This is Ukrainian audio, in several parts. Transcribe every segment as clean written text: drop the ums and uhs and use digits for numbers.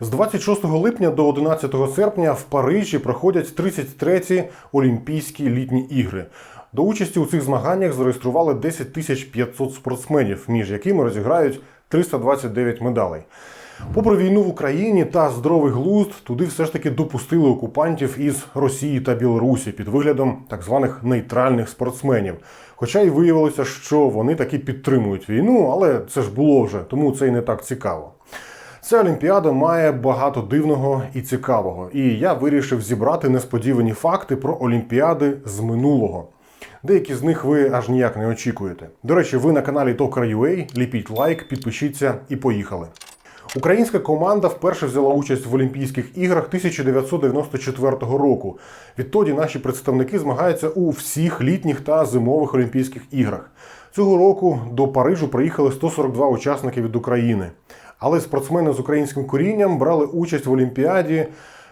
З 26 липня до 11 серпня в Парижі проходять 33-ті Олімпійські літні ігри. До участі у цих змаганнях зареєстрували 10 500 спортсменів, між якими розіграють 329 медалей. Попри війну в Україні та здоровий глузд, туди все ж таки допустили окупантів із Росії та Білорусі під виглядом так званих нейтральних спортсменів. Хоча й виявилося, що вони таки підтримують війну, але це ж було вже, тому це й не так цікаво. Ця Олімпіада має багато дивного і цікавого, і я вирішив зібрати несподівані факти про Олімпіади з минулого. Деякі з них ви аж ніяк не очікуєте. До речі, ви на каналі Tokra.ua, ліпіть лайк, підпишіться і поїхали. Українська команда вперше взяла участь в Олімпійських іграх 1994 року. Відтоді наші представники змагаються у всіх літніх та зимових Олімпійських іграх. Цього року до Парижу приїхали 142 учасники від України. Але спортсмени з українським корінням брали участь в Олімпіаді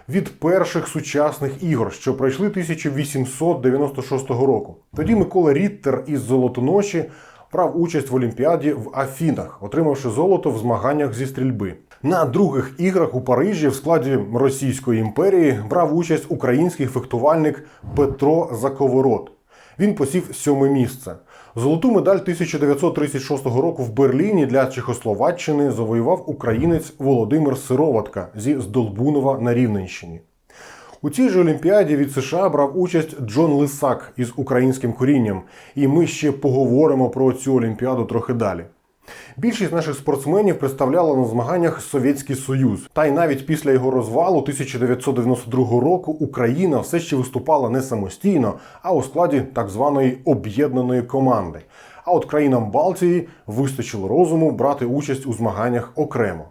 від перших сучасних ігор, що пройшли 1896 року. Тоді Микола Ріттер із Золотоноші брав участь в Олімпіаді в Афінах, отримавши золото в змаганнях зі стрільби. На других іграх у Парижі в складі Російської імперії брав участь український фехтувальник Петро Заковорот. Він посів 7-е місце. Золоту медаль 1936 року в Берліні для Чехословаччини завоював українець Володимир Сироватка зі Здолбунова на Рівненщині. У цій же Олімпіаді від США брав участь Джон Лисак із українським корінням, і ми ще поговоримо про цю Олімпіаду трохи далі. Більшість наших спортсменів представляла на змаганнях Совєтський Союз. Та й навіть після його розвалу 1992 року Україна все ще виступала не самостійно, а у складі так званої об'єднаної команди. А от країнам Балтії вистачило розуму брати участь у змаганнях окремо.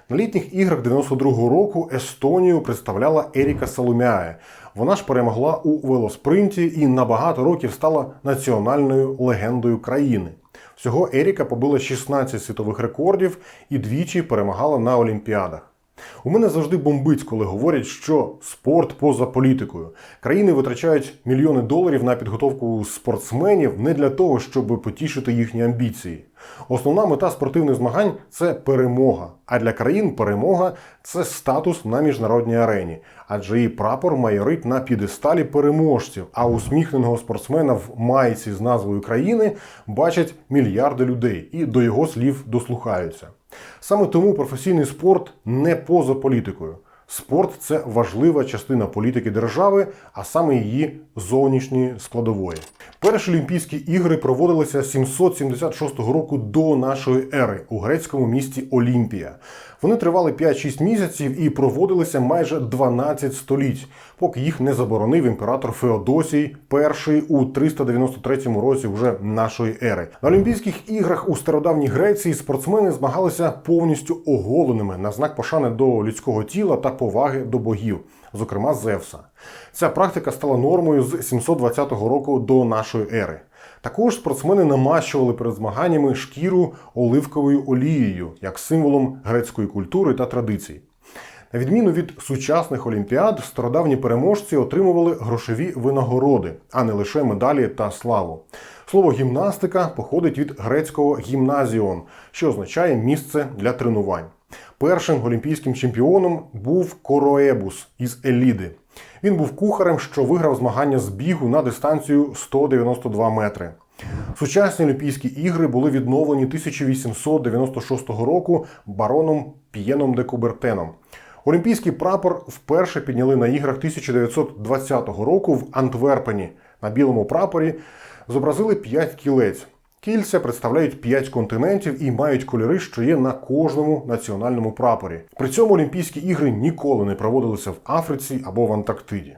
На літніх іграх 92-го року Естонію представляла Еріка Саломяє. Вона ж перемогла у велоспринті і на багато років стала національною легендою країни. Всього Еріка побила 16 світових рекордів і двічі перемагала на Олімпіадах. У мене завжди бомбить, коли говорять, що спорт поза політикою. Країни витрачають мільйони доларів на підготовку спортсменів не для того, щоб потішити їхні амбіції. Основна мета спортивних змагань – це перемога. А для країн перемога – це статус на міжнародній арені. Адже її прапор майорить на п'єдесталі переможців, а усміхненого спортсмена в майці з назвою країни бачать мільярди людей і до його слів дослухаються. Саме тому професійний спорт не поза політикою. Спорт – це важлива частина політики держави, а саме її зовнішньої складової. Перші Олімпійські ігри проводилися 776 року до нашої ери у грецькому місті Олімпія. Вони тривали 5-6 місяців і проводилися майже 12 століть, поки їх не заборонив імператор Феодосій І у 393 році вже нашої ери. На Олімпійських іграх у стародавній Греції спортсмени змагалися повністю оголеними на знак пошани до людського тіла та поваги до богів, зокрема Зевса. Ця практика стала нормою з 720 року до нашої ери. Також спортсмени намащували перед змаганнями шкіру оливковою олією, як символом грецької культури та традицій. На відміну від сучасних олімпіад, стародавні переможці отримували грошові винагороди, а не лише медалі та славу. Слово «гімнастика» походить від грецького «гімназіон», що означає «місце для тренувань». Першим олімпійським чемпіоном був Короебус із Еліди. Він був кухарем, що виграв змагання з бігу на дистанцію 192 метри. Сучасні Олімпійські ігри були відновлені 1896 року бароном П'єном де Кубертеном. Олімпійський прапор вперше підняли на іграх 1920 року в Антверпені. На білому прапорі зобразили 5 кілець. Кільця представляють 5 континентів і мають кольори, що є на кожному національному прапорі. При цьому Олімпійські ігри ніколи не проводилися в Африці або в Антарктиді.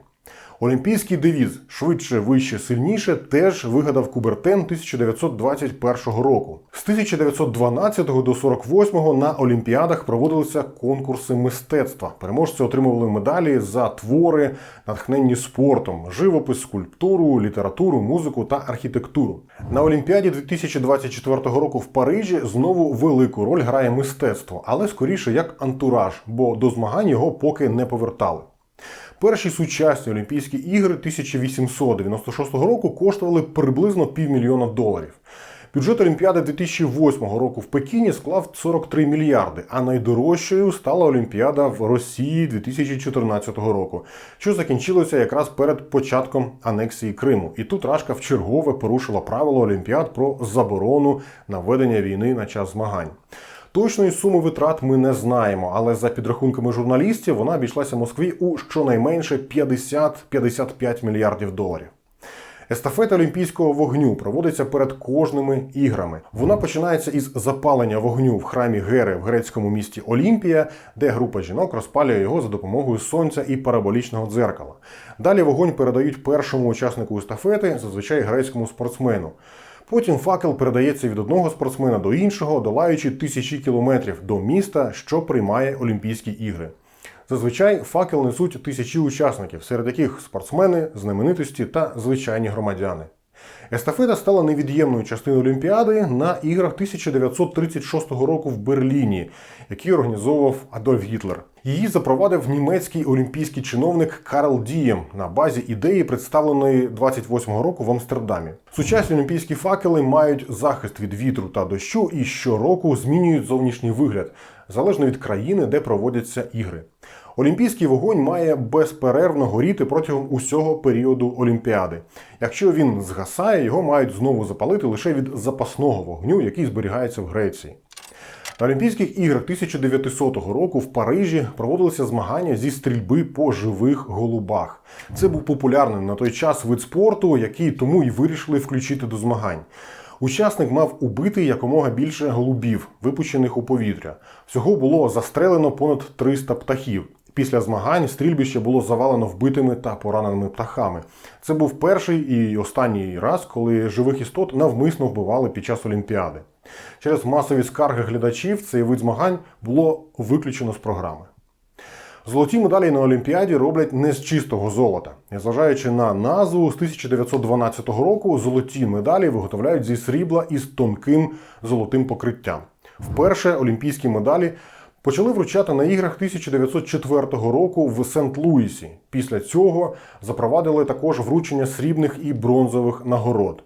Олімпійський девіз «Швидше, вище, сильніше» теж вигадав Кубертен 1921 року. З 1912 до 1948 на Олімпіадах проводилися конкурси мистецтва. Переможці отримували медалі за твори, натхненні спортом, живопис, скульптуру, літературу, музику та архітектуру. На Олімпіаді 2024 року в Парижі знову велику роль грає мистецтво, але скоріше як антураж, бо до змагань його поки не повертали. Перші сучасні Олімпійські ігри 1896 року коштували приблизно $500 000. Бюджет Олімпіади 2008 року в Пекіні склав 43 мільярди, а найдорожчою стала Олімпіада в Росії 2014 року, що закінчилося якраз перед початком анексії Криму. І тут Рашка вчергове порушила правило Олімпіад про заборону на ведення війни на час змагань. Точної суми витрат ми не знаємо, але за підрахунками журналістів вона обійшлася Москві у щонайменше 50-55 мільярдів доларів. Естафета олімпійського вогню проводиться перед кожними іграми. Вона починається із запалення вогню в храмі Гери в грецькому місті Олімпія, де група жінок розпалює його за допомогою сонця і параболічного дзеркала. Далі вогонь передають першому учаснику естафети, зазвичай грецькому спортсмену. Потім факел передається від одного спортсмена до іншого, долаючи тисячі кілометрів до міста, що приймає Олімпійські ігри. Зазвичай факел несуть тисячі учасників, серед яких спортсмени, знаменитості та звичайні громадяни. Естафета стала невід'ємною частиною Олімпіади на іграх 1936 року в Берліні, які організовував Адольф Гітлер. Її запровадив німецький олімпійський чиновник Карл Дієм на базі ідеї, представленої 28-го року в Амстердамі. Сучасні олімпійські факели мають захист від вітру та дощу і щороку змінюють зовнішній вигляд, залежно від країни, де проводяться ігри. Олімпійський вогонь має безперервно горіти протягом усього періоду Олімпіади. Якщо він згасає, його мають знову запалити лише від запасного вогню, який зберігається в Греції. На Олімпійських іграх 1900 року в Парижі проводилися змагання зі стрільби по живих голубах. Це був популярний на той час вид спорту, який тому і вирішили включити до змагань. Учасник мав убити якомога більше голубів, випущених у повітря. Всього було застрелено понад 300 птахів. Після змагань стрільбище було завалено вбитими та пораненими птахами. Це був перший і останній раз, коли живих істот навмисно вбивали під час Олімпіади. Через масові скарги глядачів цей вид змагань було виключено з програми. Золоті медалі на Олімпіаді роблять не з чистого золота. Незважаючи на назву, з 1912 року золоті медалі виготовляють зі срібла із тонким золотим покриттям. Вперше олімпійські медалі почали вручати на іграх 1904 року в Сент-Луісі. Після цього запровадили також вручення срібних і бронзових нагород.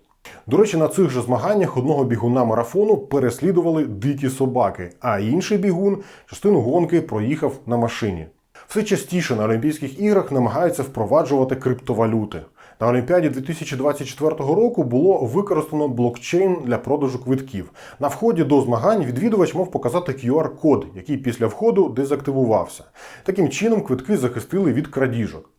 До речі, на цих же змаганнях одного бігуна марафону переслідували дикі собаки, а інший бігун частину гонки проїхав на машині. Все частіше на Олімпійських іграх намагаються впроваджувати криптовалюти. На Олімпіаді 2024 року було використано блокчейн для продажу квитків. На вході до змагань відвідувач мав показати QR-код, який після входу дезактивувався. Таким чином квитки захистили від крадіжок.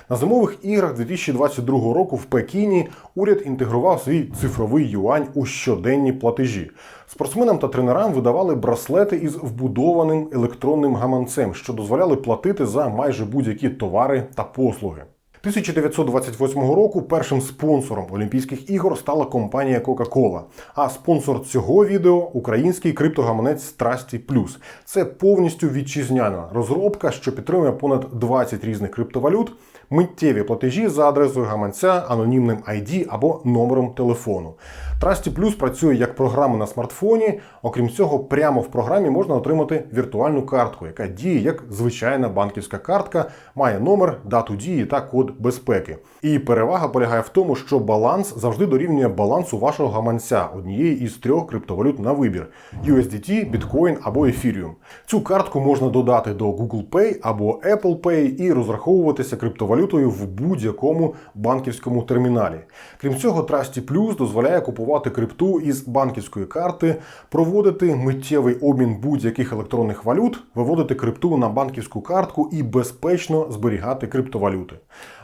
На зимових іграх 2022 року в Пекіні уряд інтегрував свій цифровий юань у щоденні платежі. Спортсменам та тренерам видавали браслети із вбудованим електронним гаманцем, що дозволяли платити за майже будь-які товари та послуги. 1928 року першим спонсором Олімпійських ігор стала компанія Coca-Cola, а спонсор цього відео – український криптогаманець Trusty+. Це повністю вітчизняна розробка, що підтримує понад 20 різних криптовалют, миттєві платежі за адресою гаманця, анонімним ID або номером телефону. Trusty+ працює як програма на смартфоні, окрім цього, прямо в програмі можна отримати віртуальну картку, яка діє як звичайна банківська картка, має номер, дату дії та код безпеки. І перевага полягає в тому, що баланс завжди дорівнює балансу вашого гаманця, однієї із 3 криптовалют на вибір – USDT, Bitcoin або Ethereum. Цю картку можна додати до Google Pay або Apple Pay і розраховуватися криптовалютою в будь-якому банківському терміналі. Крім цього, Trusty+ дозволяє купувати крипту із банківської карти, проводити миттєвий обмін будь-яких електронних валют, виводити крипту на банківську картку і безпечно зберігати криптовалюти.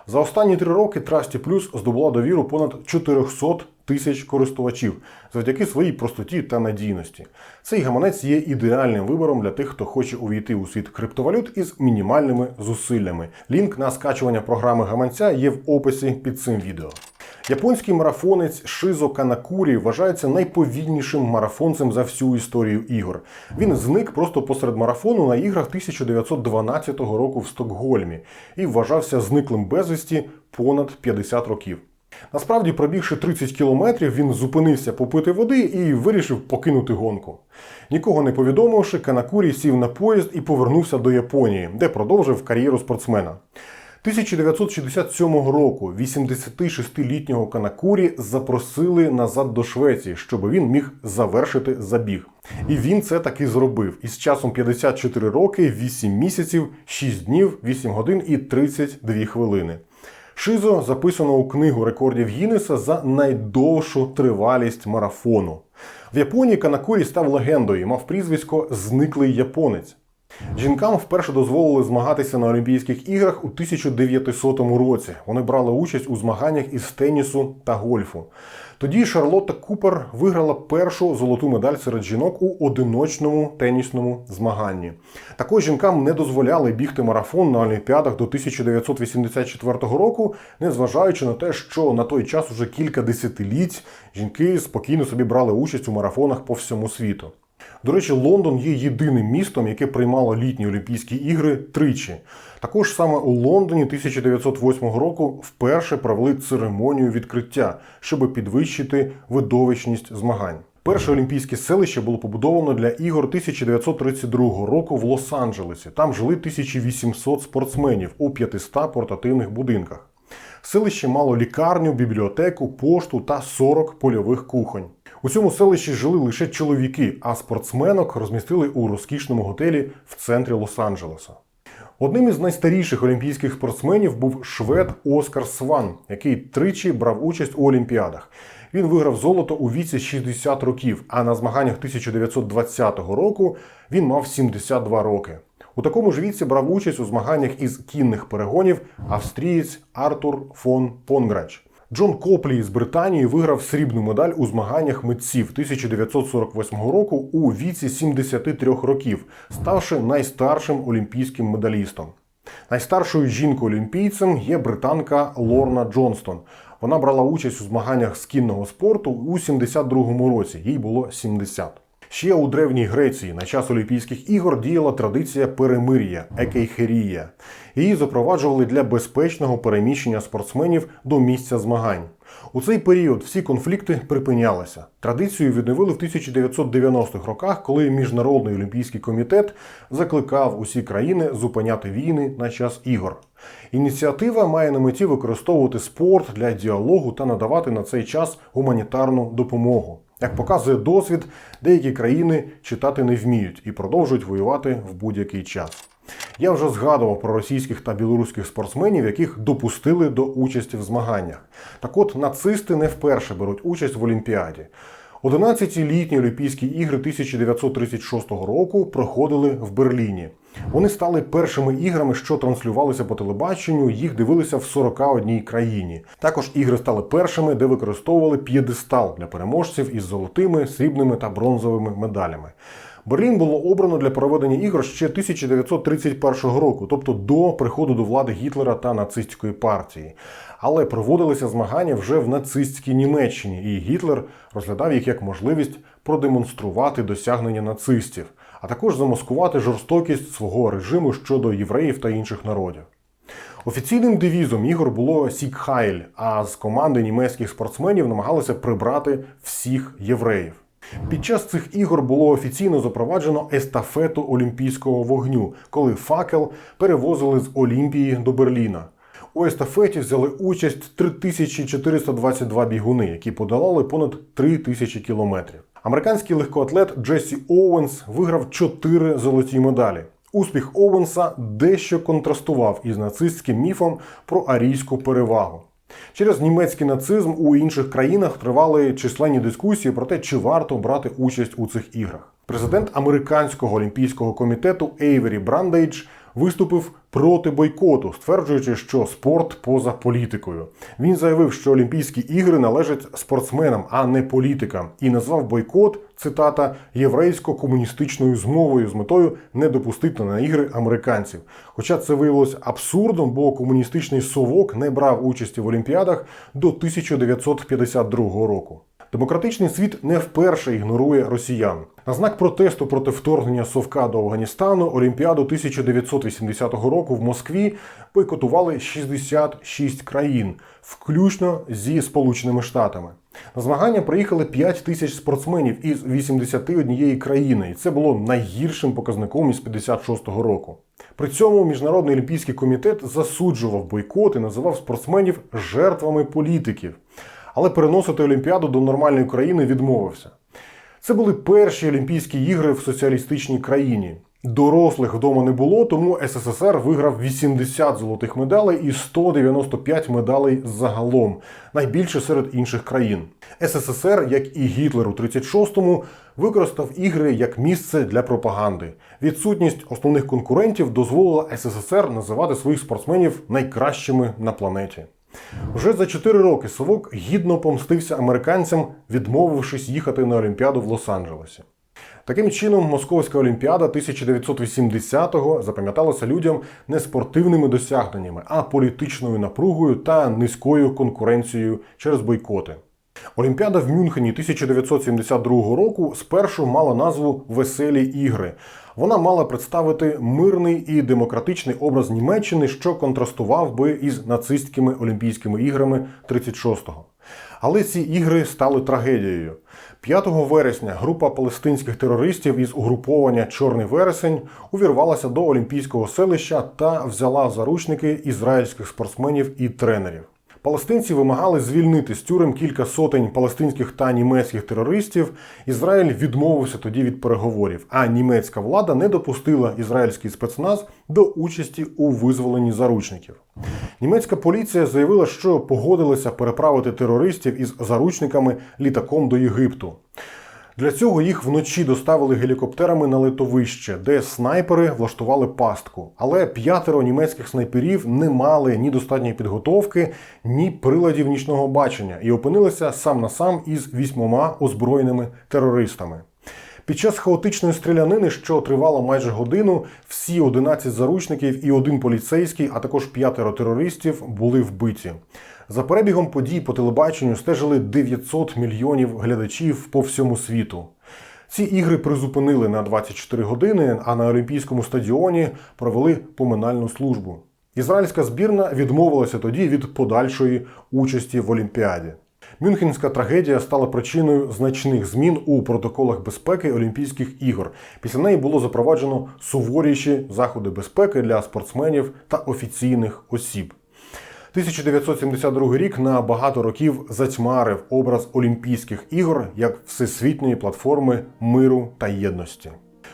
За останні 3 роки Trusty+ здобула довіру понад 400 тисяч користувачів завдяки своїй простоті та надійності. Цей гаманець є ідеальним вибором для тих, хто хоче увійти у світ криптовалют із мінімальними зусиллями. Лінк на скачування програми гаманця є в описі під цим відео. Японський марафонець Шизо Канакурі вважається найповільнішим марафонцем за всю історію ігор. Він зник просто посеред марафону на іграх 1912 року в Стокгольмі і вважався зниклим безвісті понад 50 років. Насправді, пробігши 30 кілометрів, він зупинився попити води і вирішив покинути гонку. Нікого не повідомивши, Канакурі сів на поїзд і повернувся до Японії, де продовжив кар'єру спортсмена. 1967 року 86-літнього Канакурі запросили назад до Швеції, щоб він міг завершити забіг. І він це таки зробив. Із часом 54 роки, 8 місяців, 6 днів, 8 годин і 32 хвилини. Шизо записано у книгу рекордів Гіннеса за найдовшу тривалість марафону. В Японії Канакурі став легендою і мав прізвисько «Зниклий японець». Жінкам вперше дозволили змагатися на Олімпійських іграх у 1900 році. Вони брали участь у змаганнях із тенісу та гольфу. Тоді Шарлотта Купер виграла першу золоту медаль серед жінок у одиночному тенісному змаганні. Також жінкам не дозволяли бігти марафон на Олімпіадах до 1984 року, незважаючи на те, що на той час уже кілька десятиліть жінки спокійно собі брали участь у марафонах по всьому світу. До речі, Лондон є єдиним містом, яке приймало літні Олімпійські ігри тричі. Також саме у Лондоні 1908 року вперше провели церемонію відкриття, щоб підвищити видовищність змагань. Перше олімпійське селище було побудовано для ігор 1932 року в Лос-Анджелесі. Там жили 1800 спортсменів у 500 портативних будинках. Селище мало лікарню, бібліотеку, пошту та 40 польових кухонь. У цьому селищі жили лише чоловіки, а спортсменок розмістили у розкішному готелі в центрі Лос-Анджелеса. Одним із найстаріших олімпійських спортсменів був швед Оскар Сван, який тричі брав участь у Олімпіадах. Він виграв золото у віці 60 років, а на змаганнях 1920 року він мав 72 роки. У такому ж віці брав участь у змаганнях із кінних перегонів австрієць Артур фон Понграч. Джон Коплі з Британії виграв срібну медаль у змаганнях митців 1948 року у віці 73 років, ставши найстаршим олімпійським медалістом. Найстаршою жінкою-олімпійцем є британка Лорна Джонстон. Вона брала участь у змаганнях з кінного спорту у 72 році, їй було 70. Ще у Древній Греції на час Олімпійських ігор діяла традиція перемир'я – екейхерія. Її запроваджували для безпечного переміщення спортсменів до місця змагань. У цей період всі конфлікти припинялися. Традицію відновили в 1990-х роках, коли Міжнародний олімпійський комітет закликав усі країни зупиняти війни на час ігор. Ініціатива має на меті використовувати спорт для діалогу та надавати на цей час гуманітарну допомогу. Як показує досвід, деякі країни читати не вміють і продовжують воювати в будь-який час. Я вже згадував про російських та білоруських спортсменів, яких допустили до участі в змаганнях. Так от, нацисти не вперше беруть участь в Олімпіаді. 11-ті літні Олімпійські ігри 1936 року проходили в Берліні. Вони стали першими іграми, що транслювалися по телебаченню, їх дивилися в 41 країні. Також ігри стали першими, де використовували п'єдестал для переможців із золотими, срібними та бронзовими медалями. Берлін було обрано для проведення ігор ще 1931 року, тобто до приходу до влади Гітлера та нацистської партії. Але проводилися змагання вже в нацистській Німеччині, і Гітлер розглядав їх як можливість продемонструвати досягнення нацистів, а також замаскувати жорстокість свого режиму щодо євреїв та інших народів. Офіційним девізом ігор було «Сіг Хайль», а з команди німецьких спортсменів намагалися прибрати всіх євреїв. Під час цих ігор було офіційно запроваджено естафету олімпійського вогню, коли факел перевозили з Олімпії до Берліна. У естафеті взяли участь 3422 бігуни, які подолали понад 3000 кілометрів. Американський легкоатлет Джесі Оуенс виграв 4 золоті медалі. Успіх Оуенса дещо контрастував із нацистським міфом про арійську перевагу. Через німецький нацизм у інших країнах тривали численні дискусії про те, чи варто брати участь у цих іграх. Президент Американського олімпійського комітету Ейвері Брандейдж виступив проти бойкоту, стверджуючи, що спорт поза політикою. Він заявив, що Олімпійські ігри належать спортсменам, а не політикам, і назвав бойкот, цитата, єврейсько-комуністичною змовою з метою не допустити на ігри американців. Хоча це виявилося абсурдом, бо комуністичний совок не брав участі в Олімпіадах до 1952 року. Демократичний світ не вперше ігнорує росіян. На знак протесту проти вторгнення Совка до Афганістану Олімпіаду 1980 року в Москві бойкотували 66 країн, включно зі Сполученими Штатами. На змагання приїхали 5 тисяч спортсменів із 81 країни, і це було найгіршим показником із 56-го року. При цьому Міжнародний олімпійський комітет засуджував бойкот і називав спортсменів жертвами політиків. Але переносити Олімпіаду до нормальної країни відмовився. Це були перші Олімпійські ігри в соціалістичній країні. Дорослих вдома не було, тому СССР виграв 80 золотих медалей і 195 медалей загалом, найбільше серед інших країн. СССР, як і Гітлер у 36-му, використав ігри як місце для пропаганди. Відсутність основних конкурентів дозволила СССР називати своїх спортсменів найкращими на планеті. Вже за 4 роки Совок гідно помстився американцям, відмовившись їхати на Олімпіаду в Лос-Анджелесі. Таким чином, Московська Олімпіада 1980-го запам'яталася людям не спортивними досягненнями, а політичною напругою та низькою конкуренцією через бойкоти. Олімпіада в Мюнхені 1972 року спершу мала назву «Веселі ігри». Вона мала представити мирний і демократичний образ Німеччини, що контрастував би із нацистськими Олімпійськими іграми 36-го. Але ці ігри стали трагедією. 5 вересня група палестинських терористів із угруповання «Чорний вересень» увірвалася до Олімпійського селища та взяла в заручники ізраїльських спортсменів і тренерів. Палестинці вимагали звільнити з тюрем кілька сотень палестинських та німецьких терористів. Ізраїль відмовився тоді від переговорів, а німецька влада не допустила ізраїльський спецназ до участі у визволенні заручників. Німецька поліція заявила, що погодилася переправити терористів із заручниками літаком до Єгипту. Для цього їх вночі доставили гелікоптерами на литовище, де снайпери влаштували пастку. Але 5 німецьких снайперів не мали ні достатньої підготовки, ні приладів нічного бачення і опинилися сам на сам із 8 озброєними терористами. Під час хаотичної стрілянини, що тривала майже годину, всі 11 заручників і 1 поліцейський, а також 5 терористів були вбиті. За перебігом подій по телебаченню стежили 900 мільйонів глядачів по всьому світу. Ці ігри призупинили на 24 години, а на Олімпійському стадіоні провели поминальну службу. Ізраїльська збірна відмовилася тоді від подальшої участі в Олімпіаді. Мюнхенська трагедія стала причиною значних змін у протоколах безпеки Олімпійських ігор. Після неї було запроваджено суворіші заходи безпеки для спортсменів та офіційних осіб. 1972 рік на багато років затьмарив образ Олімпійських ігор як всесвітньої платформи миру та єдності.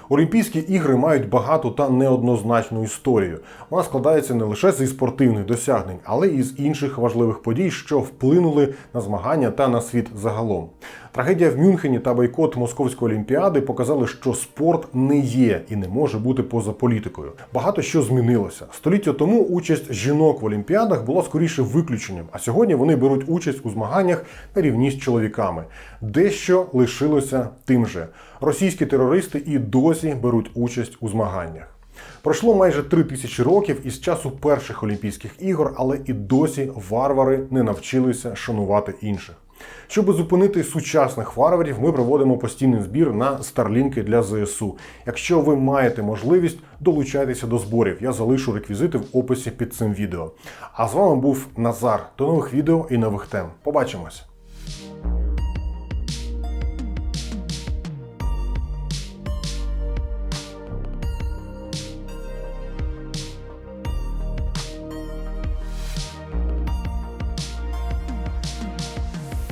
Олімпійські ігри мають багату та неоднозначну історію. Вона складається не лише зі спортивних досягнень, але й з інших важливих подій, що вплинули на змагання та на світ загалом. Трагедія в Мюнхені та бойкот Московської Олімпіади показали, що спорт не є і не може бути поза політикою. Багато що змінилося. Століття тому участь жінок в Олімпіадах була скоріше виключенням, а сьогодні вони беруть участь у змаганнях на рівні з чоловіками. Дещо лишилося тим же. Російські терористи і досі беруть участь у змаганнях. Пройшло майже 3000 років із часу перших Олімпійських ігор, але і досі варвари не навчилися шанувати інших. Щоб зупинити сучасних варварів, ми проводимо постійний збір на старлінки для ЗСУ. Якщо ви маєте можливість, долучайтеся до зборів. Я залишу реквізити в описі під цим відео. А з вами був Назар. До нових відео і нових тем. Побачимось!